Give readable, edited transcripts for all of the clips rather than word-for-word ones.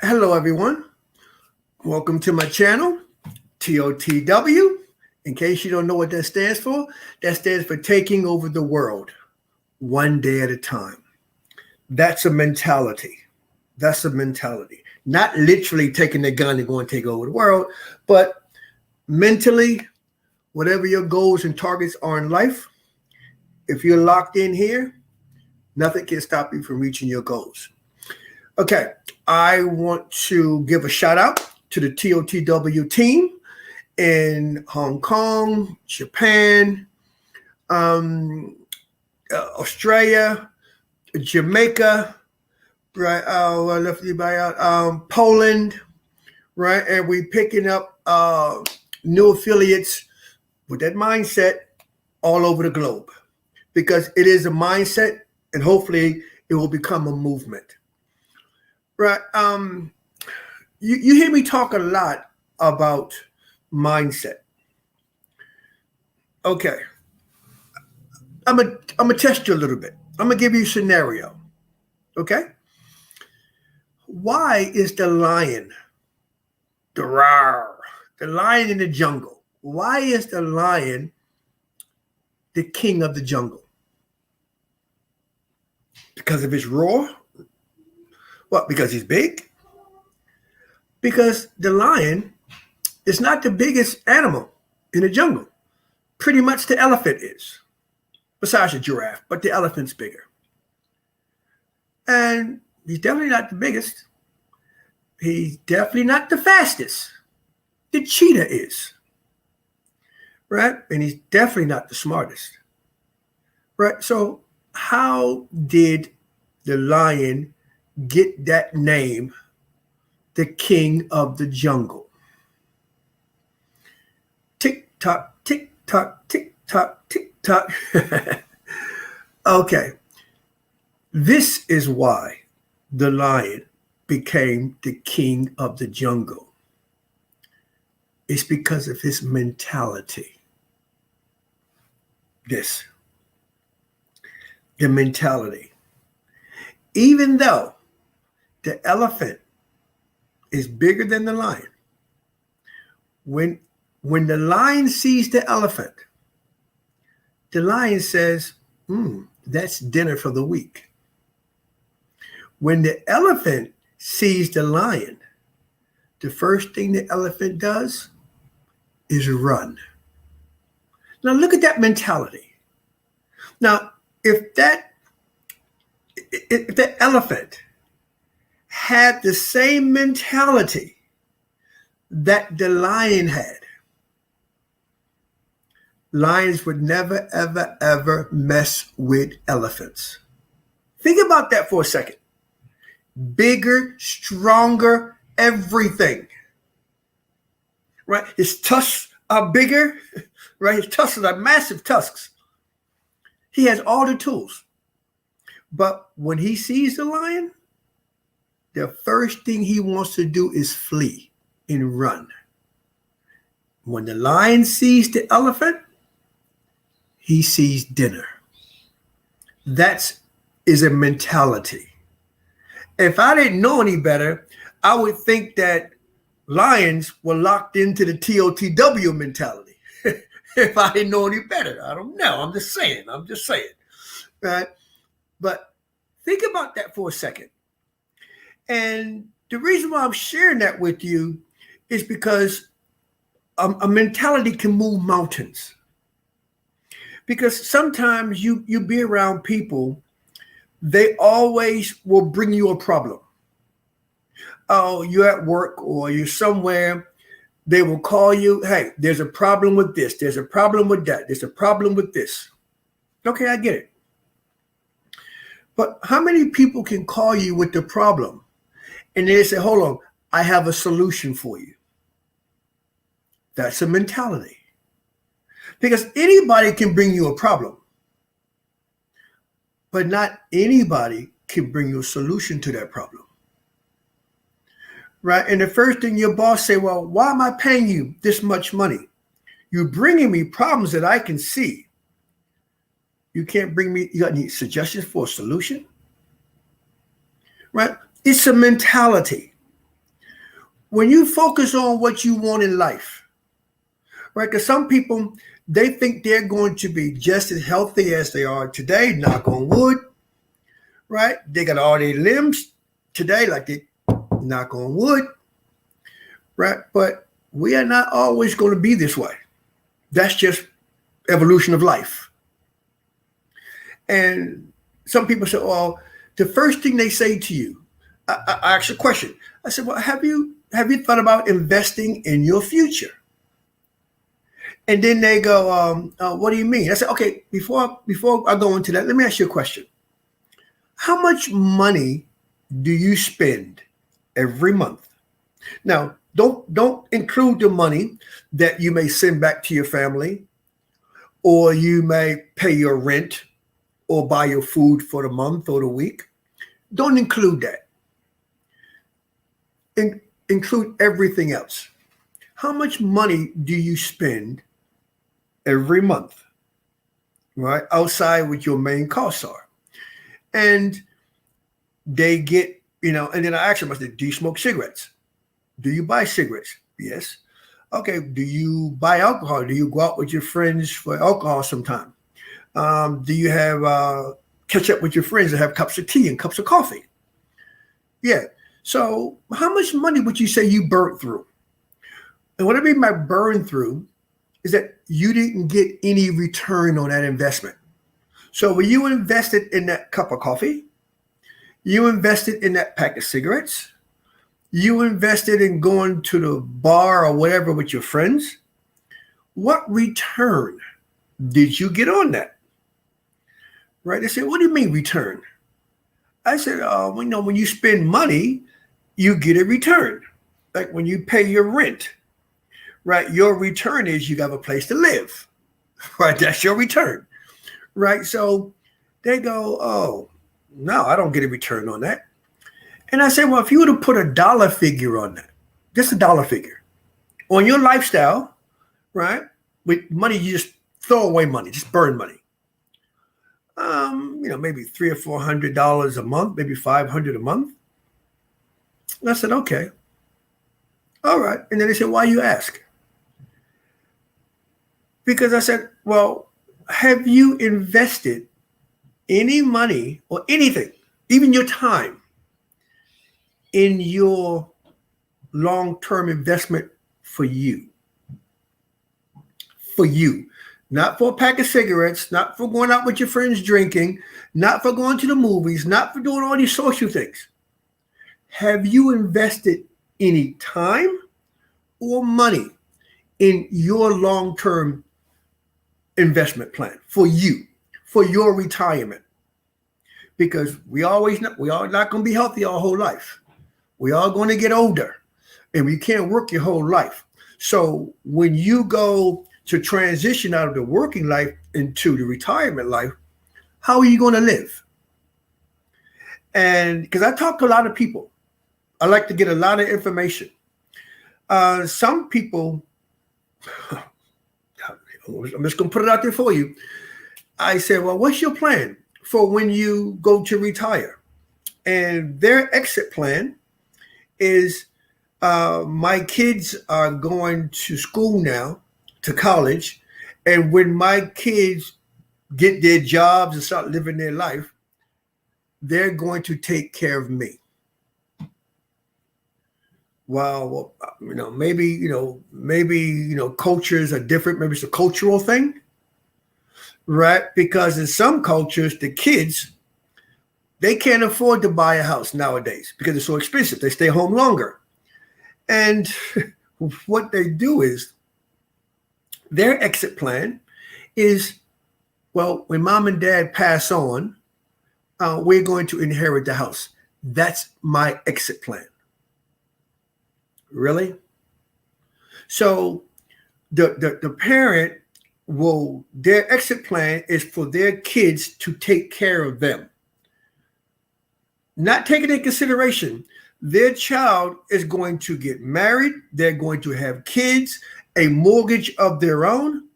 Hello, everyone. Welcome to my channel, TOTW. In case you don't know what that stands for taking over the world one day at a time. That's a mentality. That's a mentality. Not literally taking the gun and going to take over the world, but mentally, whatever your goals and targets are in life, if you're locked in here, nothing can stop you from reaching your goals. Okay, I want to give a shout out to the TOTW team in Hong Kong, Japan, Australia, Jamaica, right? I left anybody out. Poland, right? And we picking up new affiliates with that mindset all over the globe, because it is a mindset, and hopefully it will become a movement. Right. You hear me talk a lot about mindset. Okay. I'm gonna test you a little bit. I'm gonna give you a scenario. Okay. Why is the lion, the lion in the jungle? Why is the lion the king of the jungle? Because of his roar? What, because he's big? Because the lion is not the biggest animal in the jungle. Pretty much the elephant is, besides the giraffe, but the elephant's bigger. And he's definitely not the biggest. He's definitely not the fastest. The cheetah is, right? And he's definitely not the smartest, right? So how did the lion get that name, the king of the jungle? Tick tock, tick tock, tick tock, tick tock. Okay, this is why the lion became the king of the jungle. It's because of his mentality. The mentality. Even though the elephant is bigger than the lion, when the lion sees the elephant, the lion says, that's dinner for the week. When the elephant sees the lion, the first thing the elephant does is run. Now look at that mentality. Now, if the elephant had the same mentality that the lion had, lions would never, ever, ever mess with elephants. Think about that for a second. Bigger, stronger, everything. Right? His tusks are bigger, right? His tusks are massive tusks. He has all the tools. But when he sees the lion, the first thing he wants to do is flee and run. When the lion sees the elephant, he sees dinner. That is a mentality. If I didn't know any better, I would think that lions were locked into the TOTW mentality. If I didn't know any better, I don't know. I'm just saying. Right? But think about that for a second. And the reason why I'm sharing that with you is because a mentality can move mountains. Because sometimes you be around people, they always will bring you a problem. Oh, you're at work or you're somewhere, they will call you, hey, there's a problem with this, there's a problem with that, there's a problem with this. Okay, I get it. But how many people can call you with the problem and they say, hold on, I have a solution for you? That's a mentality. Because anybody can bring you a problem, but not anybody can bring you a solution to that problem. Right? And the first thing your boss say, well, why am I paying you this much money? You're bringing me problems that I can see. You can't bring me, you got any suggestions for a solution? Right? It's a mentality. when you focus on what you want in life, right? Because some people, they think they're going to be just as healthy as they are today, knock on wood, right? They got all their limbs today, like they knock on wood, right? But we are not always going to be this way. That's just evolution of life. And some people say, well, the first thing they say to you, I ask a question. I said, well, have you thought about investing in your future? And then they go, what do you mean? I said, okay, before I go into that, let me ask you a question. How much money do you spend every month? Now, don't include the money that you may send back to your family, or you may pay your rent or buy your food for the month or the week. Don't include that. Include everything else. How much money do you spend every month, right? Outside what your main costs are. And they get, and then I ask them, I said, do you smoke cigarettes? Do you buy cigarettes? Yes. Okay. Do you buy alcohol? Do you go out with your friends for alcohol sometime? Do you have catch up with your friends and have cups of tea and cups of coffee? Yeah. So how much money would you say you burnt through? And what I mean by burn through is that you didn't get any return on that investment. So when you invested in that cup of coffee, you invested in that pack of cigarettes, you invested in going to the bar or whatever with your friends, what return did you get on that? Right? They said, what do you mean return? I said, when you spend money, you get a return. Like when you pay your rent, right? Your return is you have a place to live, right? That's your return, right? So they go, oh, no, I don't get a return on that. And I said, well, if you were to put a dollar figure on that, just a dollar figure on your lifestyle, right? With money, you just throw away money, just burn money. Maybe $300 or $400 a month, maybe $500 a month. And I said, okay. All right. And then they said, why you ask? Because I said, well, have you invested any money or anything, even your time, in your long-term investment for you? For you. Not for a pack of cigarettes, not for going out with your friends drinking, not for going to the movies, not for doing all these social things. Have you invested any time or money in your long-term investment plan for you, for your retirement? Because we are not going to be healthy our whole life. We are going to get older, and we can't work your whole life. So when you go to transition out of the working life into the retirement life, how are you going to live? And because I talk to a lot of people, I like to get a lot of information. Some people, I'm just going to put it out there for you. I said, well, what's your plan for when you go to retire? And their exit plan is, my kids are going to school now, to college. And when my kids get their jobs and start living their life, they're going to take care of me. Well, maybe cultures are different. Maybe it's a cultural thing, right? Because in some cultures, the kids, they can't afford to buy a house nowadays because it's so expensive. They stay home longer. And what they do is, their exit plan is, well, when mom and dad pass on, we're going to inherit the house. That's my exit plan. Really? So the parent their exit plan is for their kids to take care of them. Not taking into consideration, their child is going to get married. They're going to have kids, a mortgage of their own.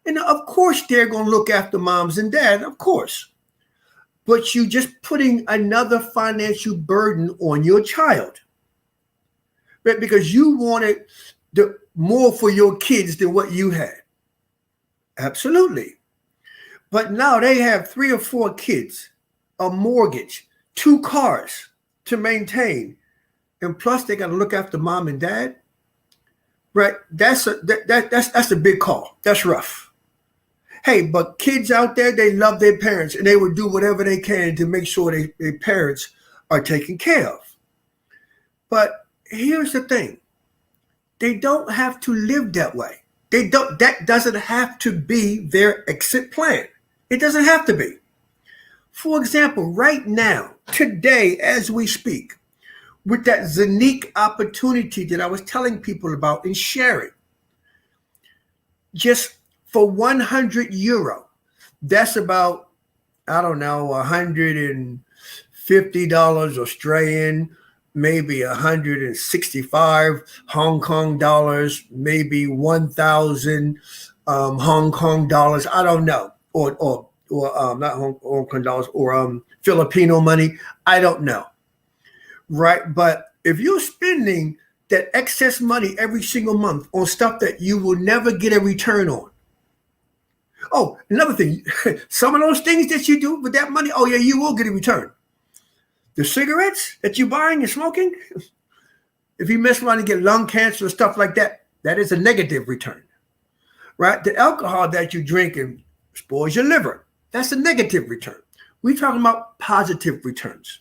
And of course, they're going to look after moms and dad, of course. But you're just putting another financial burden on your child. right? Because you wanted more for your kids than what you had. Absolutely. But now they have 3 or 4 kids, a mortgage, 2 cars to maintain, and plus they got to look after mom and dad. Right? That's a big call. That's rough. Hey, but kids out there, they love their parents and they will do whatever they can to make sure their parents are taken care of. But here's the thing. They don't have to live that way. That doesn't have to be their exit plan. It doesn't have to be. For example, right now, today, as we speak, with that Zeniq Opportunity that I was telling people about and sharing, just for 100 euro, that's about, I don't know, $150 Australian, maybe 165 Hong Kong dollars, maybe 1,000 Hong Kong dollars. I don't know, or not Hong Kong dollars, or Filipino money. I don't know, right? But if you're spending that excess money every single month on stuff that you will never get a return on. Oh, another thing, some of those things that you do with that money, oh yeah, you will get a return. The cigarettes that you're buying and smoking, if you mess around and get lung cancer or stuff like that, that is a negative return, right? The alcohol that you drink and spoils your liver, that's a negative return. We're talking about positive returns,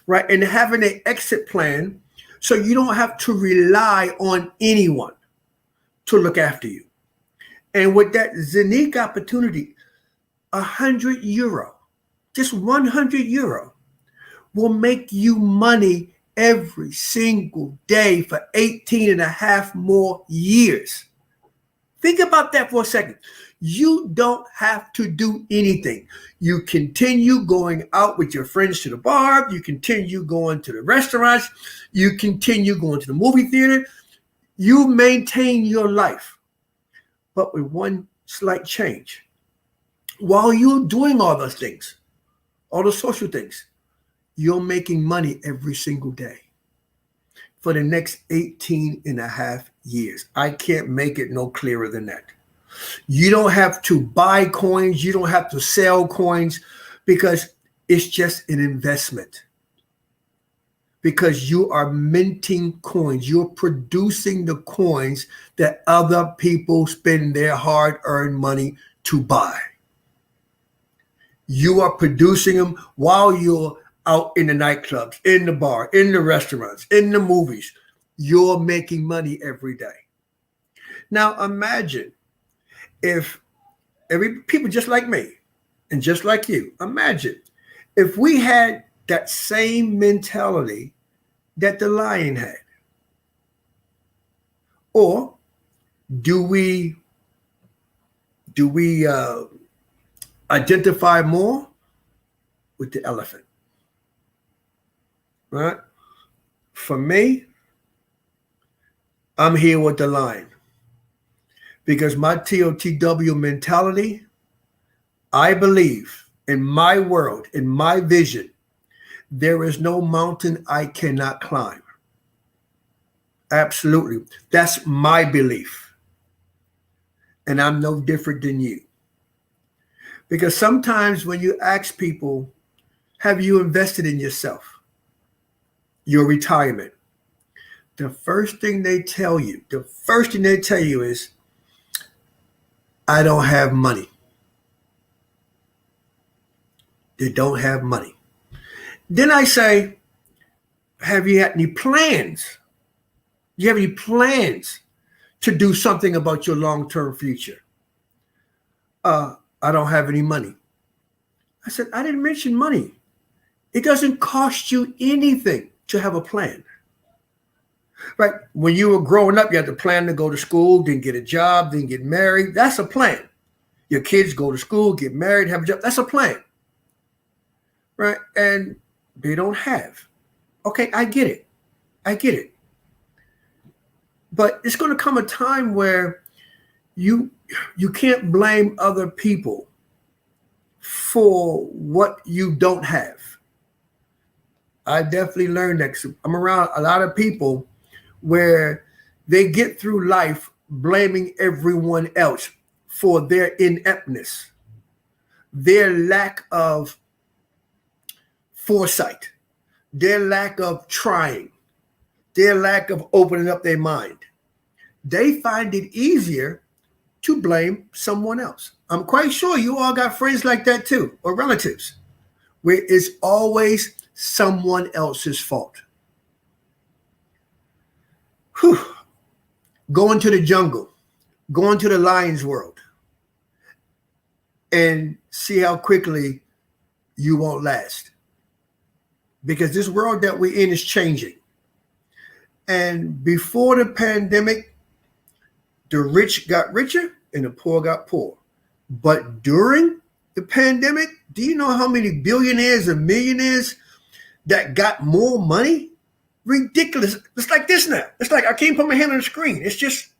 right? And having an exit plan so you don't have to rely on anyone to look after you. And with that Zeniq Opportunity, 100 euro, just 100 euro, will make you money every single day for 18 and a half more years. Think about that for a second. You don't have to do anything. You continue going out with your friends to the bar. You continue going to the restaurants. You continue going to the movie theater. You maintain your life, but with one slight change. While you're doing all those things, all the social things, you're making money every single day for the next 18 and a half years. I can't make it no clearer than that. You don't have to buy coins. You don't have to sell coins because it's just an investment. Because you are minting coins. You're producing the coins that other people spend their hard-earned money to buy. You are producing them while you're out in the nightclubs, in the bar, in the restaurants, in the movies. You're making money every day. Now imagine if people just like me and just like you, imagine if we had that same mentality that the lion had. Or do we identify more with the elephant? Right? For me, I'm here with the lion. Because my TOTW mentality, I believe in my world, in my vision, there is no mountain I cannot climb. Absolutely. That's my belief. And I'm no different than you. Because sometimes when you ask people, have you invested in yourself? Your retirement. The first thing they tell you is, I don't have money. They don't have money. Then I say, have you had any plans? Do you have any plans to do something about your long-term future? I don't have any money. I said, I didn't mention money. It doesn't cost you anything to have a plan. Right? When you were growing up, you had to plan to go to school, then get a job, then get married. That's a plan. Your kids go to school, get married, have a job. That's a plan. Right? And they don't have. Okay, I get it. But it's going to come a time where you can't blame other people for what you don't have. I definitely learned that. I'm around a lot of people where they get through life blaming everyone else for their ineptness, their lack of foresight, their lack of trying, their lack of opening up their mind. They find it easier to blame someone else. I'm quite sure you all got friends like that too, or relatives, where it's always someone else's fault. Whew. Go into the jungle, go into the lion's world, and see how quickly you won't last. Because this world that we're in is changing. And before the pandemic, the rich got richer and the poor got poor. But during the pandemic, do you know how many billionaires and millionaires that got more money? Ridiculous. It's like this now. It's like I can't put my hand on the screen. It's just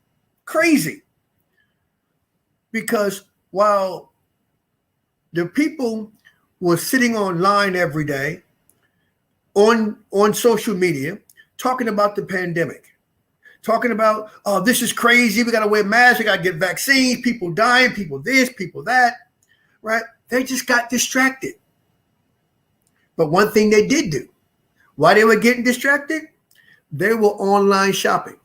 crazy. Because while the people were sitting online every day on social media talking about the pandemic, talking about, oh, this is crazy. We got to wear masks. We got to get vaccines. People dying, people this, people that, right? They just got distracted. But one thing they did do, while they were getting distracted, they were online shopping.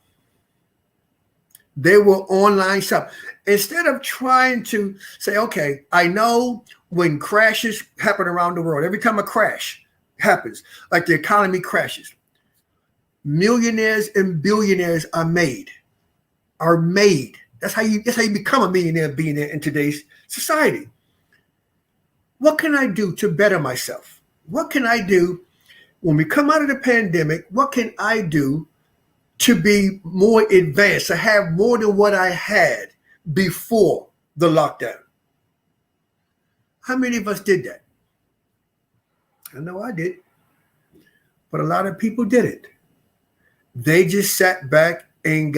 They were online shopping. Instead of trying to say, okay, I know when crashes happen around the world, every time a crash happens, like the economy crashes, millionaires and billionaires are made. That's how you become a millionaire, billionaire in today's society. What can I do to better myself? What can I do when we come out of the pandemic? What can I do to be more advanced, to have more than what I had before the lockdown? How many of us did that? I know I did, but a lot of people didn't. They just sat back and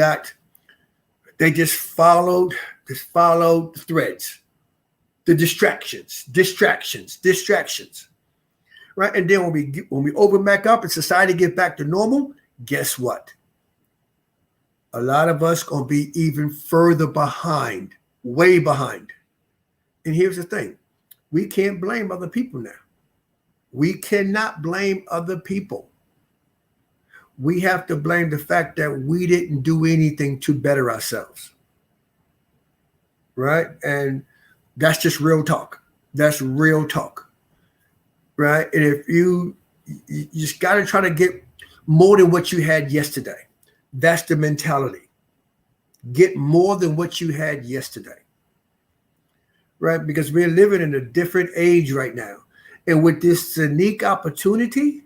they just followed the threads, the distractions, right? And then when we open back up and society get back to normal, guess what? A lot of us gonna be even further behind, way behind. And here's the thing, we can't blame other people now. We cannot blame other people. We have to blame the fact that we didn't do anything to better ourselves, right? And that's just real talk. That's real talk, right? And if you just got to try to get more than what you had yesterday. That's the mentality. Get more than what you had yesterday, right? Because we're living in a different age right now. And with this Zeniq Opportunity,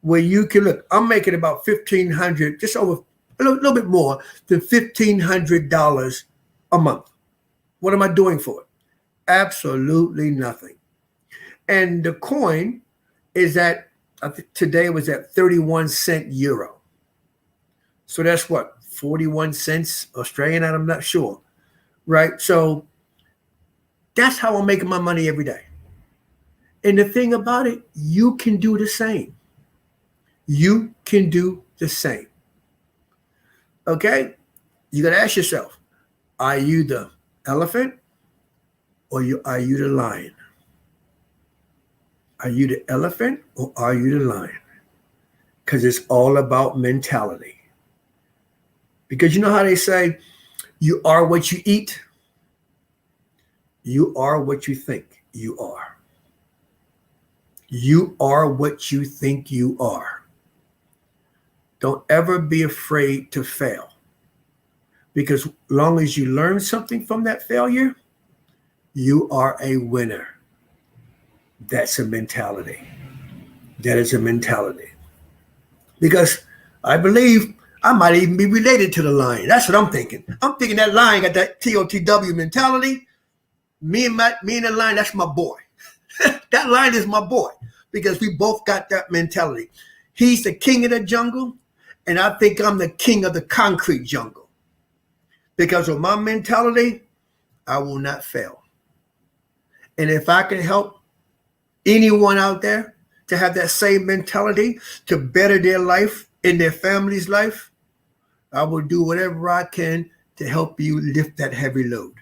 where you can look, I'm making about $1,500, just over a little bit more than $1,500 a month. What am I doing for it? Absolutely nothing. And the coin is at, I think today it was at 31 cent euro. So that's what, 41 cents Australian? I'm not sure, right? So that's how I'm making my money every day. And the thing about it, you can do the same. You can do the same. Okay? You got to ask yourself, are you the elephant or are you the lion? Are you the elephant or are you the lion? Because it's all about mentality. Because you know how they say, you are what you eat. You are what you think you are. You are what you think you are. Don't ever be afraid to fail. Because long as you learn something from that failure, you are a winner. That's a mentality. That is a mentality. Because I believe I might even be related to the lion. That's what I'm thinking. I'm thinking that lion got that TOTW mentality. Me and the lion, that's my boy. That lion is my boy because we both got that mentality. He's the king of the jungle, and I think I'm the king of the concrete jungle. Because of my mentality, I will not fail. And if I can help anyone out there to have that same mentality to better their life and their family's life, I will do whatever I can to help you lift that heavy load.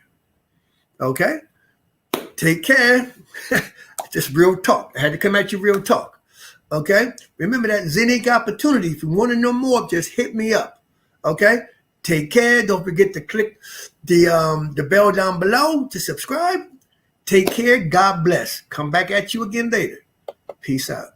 Okay? Take care. Just real talk. I had to come at you real talk. Okay? Remember that Zeniq Opportunity. If you want to know more, just hit me up. Okay? Take care. Don't forget to click the bell down below to subscribe. Take care. God bless. Come back at you again later. Peace out.